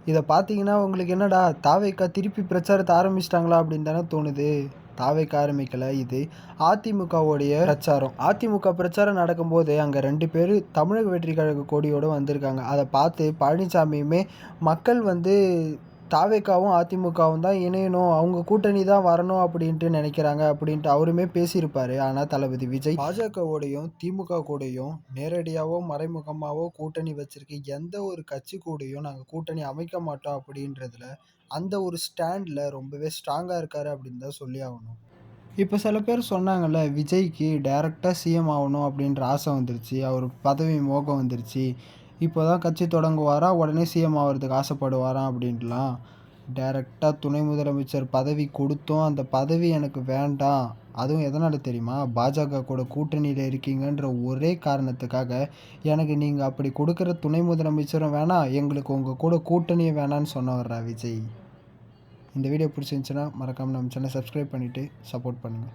இத பார்த்தீங்கன்னா, உங்களுக்கு என்னடா தாவேக்கா திருப்பி பிரச்சாரத்த ஆரம்பிச்சுட்டாங்களா அப்படின்னு தானே தோணுது. தாவேக்கா ஆரம்பிக்கல. இது அதிமுகவுடைய பிரச்சாரம். அதிமுக பிரச்சாரம் நடக்கும்போது, அங்க 2 பேரு தமிழக வெற்றி கழக கொடியோட வந்திருக்காங்க. அத பார்த்து பழனிசாமியுமே மக்கள் வந்து தாவேக்காவும், அதிமுகவும் தான் இணையணும். அவங்க கூட்டணி தான் வரணும் அப்படின்ட்டு நெனைக்கிறாங்க அப்படின்ட்டு அவருமே பேசியிருப்பாரு. ஆனா தளபதி விஜய் பாஜகவோடையும், திமுக கூடயும் நேரடியாவோ, மறைமுகமாவோ கூட்டணி வச்சிருக்க எந்த ஒரு கட்சி கூடயும் நாங்க கூட்டணி அமைக்க மாட்டோம் அப்படின்றதுல, அந்த ஒரு ஸ்டாண்ட்ல ரொம்பவே ஸ்ட்ராங்கா இருக்காரு அப்படின்னு தான் சொல்லி ஆவணும். இப்ப சில பேர் சொன்னாங்கல்ல, விஜய்க்கு டைரக்ட்டா சிஎம் ஆவணும் அப்படின்ற ஆசை வந்துருச்சு. அவரு பதவி மோகம் வந்துருச்சு. இப்போ தான் கட்சி தொடங்குவாராம், உடனே சிஎம் ஆவறதுக்கு ஆசைப்படுவாராம் அப்படின்ட்டுலாம். டைரக்ட்டா துணை முதலமைச்சர் பதவி குடுத்தும், அந்த பதவி எனக்கு வேண்டாம். அதுவும் எதனால தெரியுமா? பாஜக கூட கூட்டணியில இருக்கீங்கன்ற ஒரே காரணத்துக்காக, எனக்கு நீங்க அப்படி குடுக்குற துணை முதலமைச்சரும் வேணாம், எங்களுக்கு உங்க கூட கூட்டணியும் வேணான்னு சொன்னவர்ரா விஜய். இந்த வீடியோ பிடிச்சிருந்துச்சுன்னா, மறக்காம நம்ம சேனல சப்ஸ்கிரைப் பண்ணிட்டு சப்போர்ட் பண்ணுங்க.